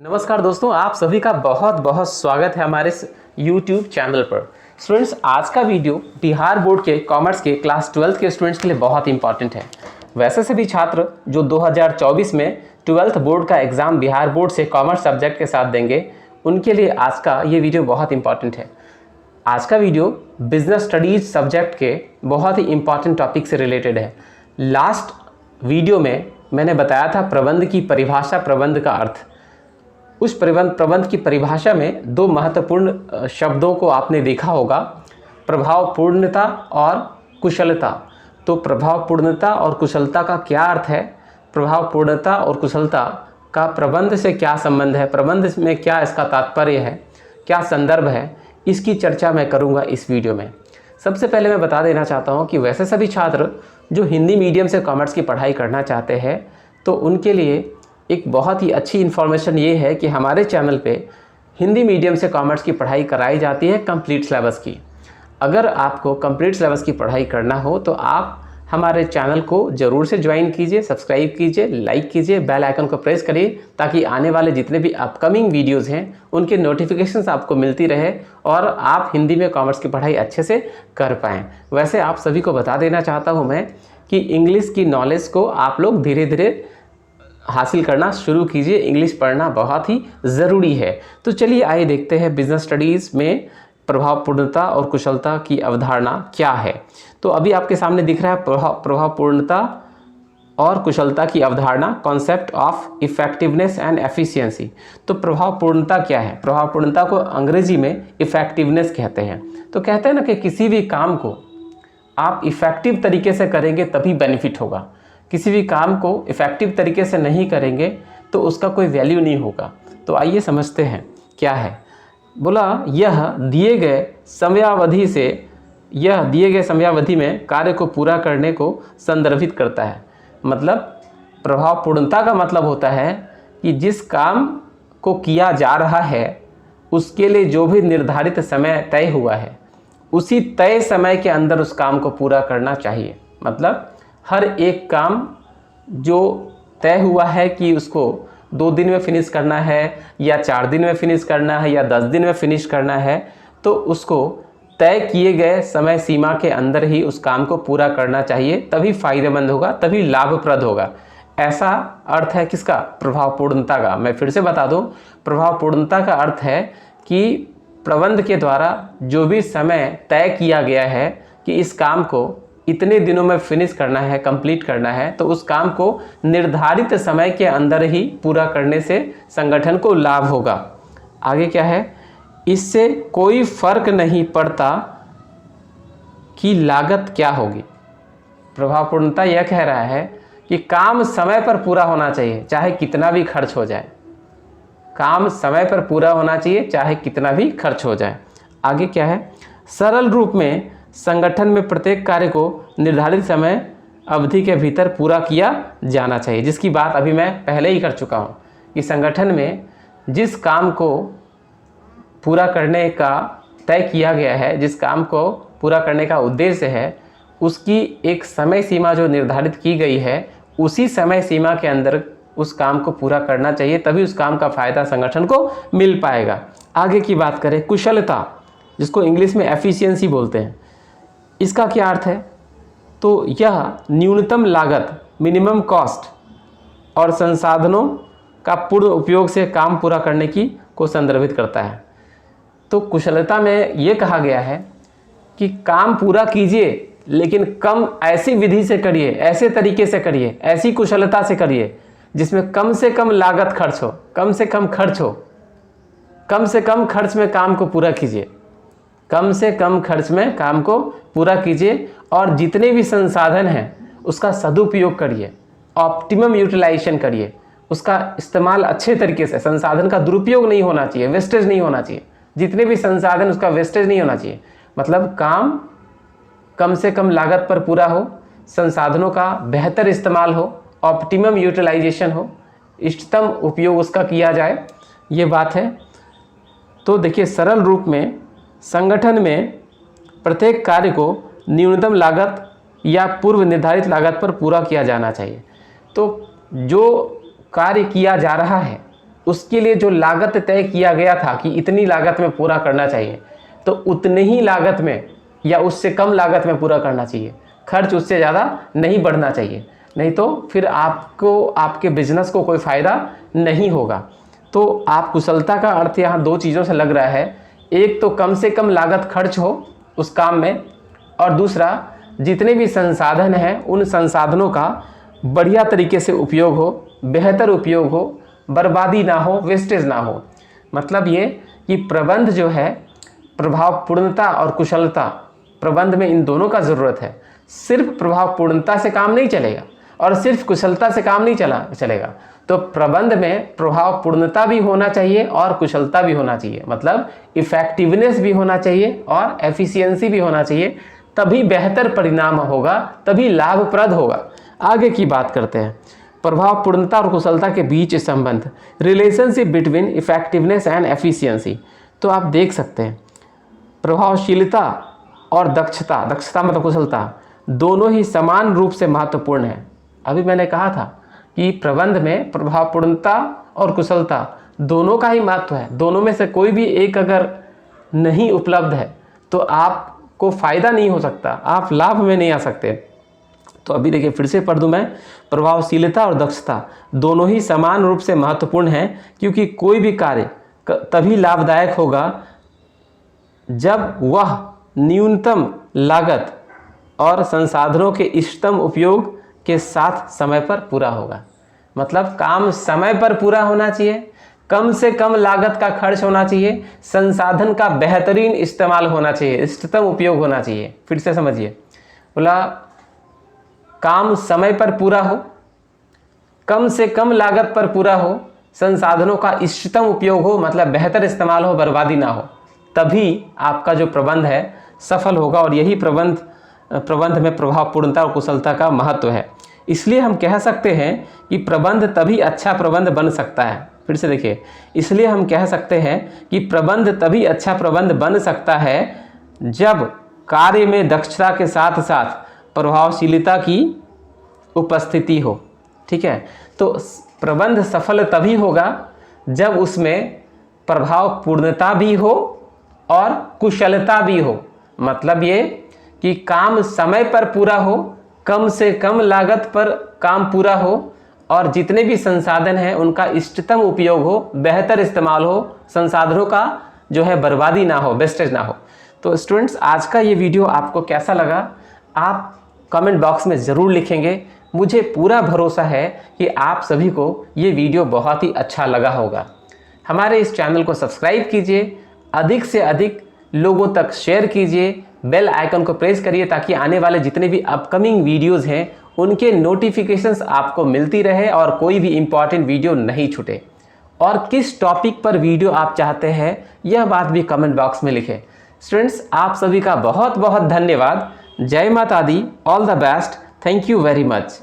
नमस्कार दोस्तों, आप सभी का बहुत बहुत स्वागत है हमारे इस YouTube चैनल पर। स्टूडेंट्स, आज का वीडियो बिहार बोर्ड के कॉमर्स के क्लास 12 के स्टूडेंट्स के लिए बहुत इंपॉर्टेंट है। वैसे सभी छात्र जो 2024 में 12th बोर्ड का एग्ज़ाम बिहार बोर्ड से कॉमर्स सब्जेक्ट के साथ देंगे, उनके लिए आज का ये वीडियो बहुत इंपॉर्टेंट है। आज का वीडियो बिजनेस स्टडीज सब्जेक्ट के बहुत ही इंपॉर्टेंट टॉपिक से रिलेटेड है। लास्ट वीडियो में मैंने बताया था प्रबंध की परिभाषा, प्रबंध का अर्थ। उस प्रबंध की परिभाषा में दो महत्वपूर्ण शब्दों को आपने देखा होगा, प्रभावपूर्णता और कुशलता। तो प्रभावपूर्णता और कुशलता का क्या अर्थ है, प्रभावपूर्णता और कुशलता का प्रबंध से क्या संबंध है, प्रबंध में क्या इसका तात्पर्य है, क्या संदर्भ है, इसकी चर्चा मैं करूंगा इस वीडियो में। सबसे पहले मैं बता देना चाहता हूं कि वैसे सभी छात्र जो हिंदी मीडियम से कॉमर्स की पढ़ाई करना चाहते हैं, तो उनके लिए एक बहुत ही अच्छी इन्फॉर्मेशन ये है कि हमारे चैनल पे हिंदी मीडियम से कॉमर्स की पढ़ाई कराई जाती है कंप्लीट सिलेबस की। अगर आपको कंप्लीट सिलेबस की पढ़ाई करना हो तो आप हमारे चैनल को ज़रूर से ज्वाइन कीजिए, सब्सक्राइब कीजिए, लाइक कीजिए, बेल आइकन को प्रेस करिए ताकि आने वाले जितने भी अपकमिंग वीडियोज़ हैं उनके नोटिफिकेशंस आपको मिलती रहे और आप हिंदी में कॉमर्स की पढ़ाई अच्छे से कर पाएँ। वैसे आप सभी को बता देना चाहता हूँ मैं कि इंग्लिश की नॉलेज को आप लोग धीरे धीरे हासिल करना शुरू कीजिए। इंग्लिश पढ़ना बहुत ही ज़रूरी है। तो चलिए आइए देखते हैं बिजनेस स्टडीज़ में प्रभावपूर्णता और कुशलता की अवधारणा क्या है। तो अभी आपके सामने दिख रहा है प्रभावपूर्णता और कुशलता की अवधारणा, concept of effectiveness and efficiency. तो प्रभावपूर्णता क्या है? प्रभावपूर्णता को अंग्रेजी में इफेक्टिवनेस कहते हैं। तो कहते हैं ना कि किसी भी काम को आप इफ़ेक्टिव तरीके से करेंगे तभी बेनिफिट होगा। किसी भी काम को इफ़ेक्टिव तरीके से नहीं करेंगे तो उसका कोई वैल्यू नहीं होगा। तो आइए समझते हैं क्या है। बोला यह दिए गए समयावधि में कार्य को पूरा करने को संदर्भित करता है। मतलब प्रभावपूर्णता का मतलब होता है कि जिस काम को किया जा रहा है उसके लिए जो भी निर्धारित समय तय हुआ है उसी तय समय के अंदर उस काम को पूरा करना चाहिए। मतलब हर एक काम जो तय हुआ है कि उसको 2 दिन में फिनिश करना है या 4 दिन में फिनिश करना है या 10 दिन में फिनिश करना है, तो उसको तय किए गए समय सीमा के अंदर ही उस काम को पूरा करना चाहिए, तभी फायदेमंद होगा, तभी लाभप्रद होगा। ऐसा अर्थ है किसका? प्रभावपूर्णता का। मैं फिर से बता दूं, प्रभावपूर्णता का अर्थ है कि प्रबंध के द्वारा जो भी समय तय किया गया है कि इस काम को इतने दिनों में फिनिश करना है, कंप्लीट करना है, तो उस काम को निर्धारित समय के अंदर ही पूरा करने से संगठन को लाभ होगा। आगे क्या है? इससे कोई फर्क नहीं पड़ता कि लागत क्या होगी। प्रभावपूर्णता यह कह रहा है कि काम समय पर पूरा होना चाहिए चाहे कितना भी खर्च हो जाए। काम समय पर पूरा होना चाहिए चाहे कितना भी खर्च हो जाए। आगे क्या है? सरल रूप में संगठन में प्रत्येक कार्य को निर्धारित समय अवधि के भीतर पूरा किया जाना चाहिए, जिसकी बात अभी मैं पहले ही कर चुका हूँ कि संगठन में जिस काम को पूरा करने का तय किया गया है, जिस काम को पूरा करने का उद्देश्य है, उसकी एक समय सीमा जो निर्धारित की गई है, उसी समय सीमा के अंदर उस काम को पूरा करना चाहिए, तभी उस काम का फ़ायदा संगठन को मिल पाएगा। आगे की बात करें, कुशलता, जिसको इंग्लिश में एफिशिएंसी बोलते हैं, इसका क्या अर्थ है? तो यह न्यूनतम लागत, मिनिमम कॉस्ट और संसाधनों का पूर्ण उपयोग से काम पूरा करने को संदर्भित करता है। तो कुशलता में ये कहा गया है कि काम पूरा कीजिए लेकिन कम ऐसी विधि से करिए, ऐसे तरीके से करिए, ऐसी कुशलता से करिए जिसमें कम से कम लागत खर्च हो, कम से कम खर्च में काम को पूरा कीजिए, कम से कम खर्च में काम को पूरा कीजिए और जितने भी संसाधन हैं उसका सदुपयोग करिए, ऑप्टिमम यूटिलाइजेशन करिए, उसका इस्तेमाल अच्छे तरीके से। संसाधन का दुरुपयोग नहीं होना चाहिए, वेस्टेज नहीं होना चाहिए। जितने भी संसाधन उसका वेस्टेज नहीं होना चाहिए। मतलब काम कम से कम लागत पर पूरा हो, संसाधनों का बेहतर इस्तेमाल हो, ऑप्टिमम यूटिलाइजेशन हो, इष्टतम उपयोग उसका किया जाए, ये बात है। तो देखिए, सरल रूप में संगठन में प्रत्येक कार्य को न्यूनतम लागत या पूर्व निर्धारित लागत पर पूरा किया जाना चाहिए। तो जो कार्य किया जा रहा है उसके लिए जो लागत तय किया गया था कि इतनी लागत में पूरा करना चाहिए, तो उतने ही लागत में या उससे कम लागत में पूरा करना चाहिए। खर्च उससे ज़्यादा नहीं बढ़ना चाहिए, नहीं तो फिर आपको आपके बिजनेस को कोई फ़ायदा नहीं होगा। तो आप कुशलता का अर्थ यहाँ दो चीज़ों से लग रहा है, एक तो कम से कम लागत खर्च हो उस काम में, और दूसरा जितने भी संसाधन हैं उन संसाधनों का बढ़िया तरीके से उपयोग हो, बेहतर उपयोग हो, बर्बादी ना हो, वेस्टेज ना हो। मतलब ये कि प्रबंध जो है, प्रभावपूर्णता और कुशलता, प्रबंध में इन दोनों का ज़रूरत है। सिर्फ प्रभावपूर्णता से काम नहीं चलेगा और सिर्फ कुशलता से काम नहीं चलेगा। तो प्रबंध में प्रभावपूर्णता भी होना चाहिए और कुशलता भी होना चाहिए, मतलब इफेक्टिवनेस भी होना चाहिए और एफिशिएंसी भी होना चाहिए, तभी बेहतर परिणाम होगा, तभी लाभप्रद होगा। आगे की बात करते हैं, प्रभावपूर्णता और कुशलता के बीच संबंध, relationship between effectiveness and efficiency. तो आप देख सकते हैं प्रभावशीलता और दक्षता, दक्षता मतलब कुशलता, दोनों ही समान रूप से महत्वपूर्ण है। अभी मैंने कहा था कि प्रबंध में प्रभावपूर्णता और कुशलता दोनों का ही महत्व है। दोनों में से कोई भी एक अगर नहीं उपलब्ध है तो आपको फ़ायदा नहीं हो सकता, आप लाभ में नहीं आ सकते। तो अभी देखिए फिर से पढ़ दूँ मैं, प्रभावशीलता और दक्षता दोनों ही समान रूप से महत्वपूर्ण हैं, क्योंकि कोई भी कार्य तभी लाभदायक होगा जब वह न्यूनतम लागत और संसाधनों के इष्टतम उपयोग के साथ समय पर पूरा होगा। मतलब काम समय पर पूरा होना चाहिए, कम से कम लागत का खर्च होना चाहिए, संसाधन का बेहतरीन इस्तेमाल होना चाहिए, इष्टतम उपयोग होना चाहिए। फिर से समझिए, बोला काम समय पर पूरा हो, कम से कम लागत पर पूरा हो, संसाधनों का इष्टतम उपयोग हो, मतलब बेहतर इस्तेमाल हो, बर्बादी ना हो, तभी आपका जो प्रबंध है सफल होगा। और यही प्रबंध में प्रभावपूर्णता और कुशलता का महत्व है। इसलिए हम कह सकते हैं कि प्रबंध तभी अच्छा प्रबंध बन सकता है। फिर से देखिए, इसलिए हम कह सकते हैं कि प्रबंध तभी अच्छा प्रबंध बन सकता है जब कार्य में दक्षता के साथ साथ प्रभावशीलता की उपस्थिति हो। ठीक है, तो प्रबंध सफल तभी होगा जब उसमें प्रभावपूर्णता भी हो और कुशलता भी हो। मतलब ये कि काम समय पर पूरा हो, कम से कम लागत पर काम पूरा हो, और जितने भी संसाधन हैं उनका इष्टतम उपयोग हो, बेहतर इस्तेमाल हो, संसाधनों का जो है बर्बादी ना हो, वेस्टेज ना हो। तो स्टूडेंट्स, आज का ये वीडियो आपको कैसा लगा आप कमेंट बॉक्स में ज़रूर लिखेंगे। मुझे पूरा भरोसा है कि आप सभी को ये वीडियो बहुत ही अच्छा लगा होगा। हमारे इस चैनल को सब्सक्राइब कीजिए, अधिक से अधिक लोगों तक शेयर कीजिए, बेल आइकन को प्रेस करिए ताकि आने वाले जितने भी अपकमिंग वीडियोज़ हैं उनके नोटिफिकेशंस आपको मिलती रहे और कोई भी इम्पॉर्टेंट वीडियो नहीं छूटे। और किस टॉपिक पर वीडियो आप चाहते हैं यह बात भी कमेंट बॉक्स में लिखें। स्टूडेंट्स, आप सभी का बहुत बहुत धन्यवाद। जय माता दी, all the best, thank you very much.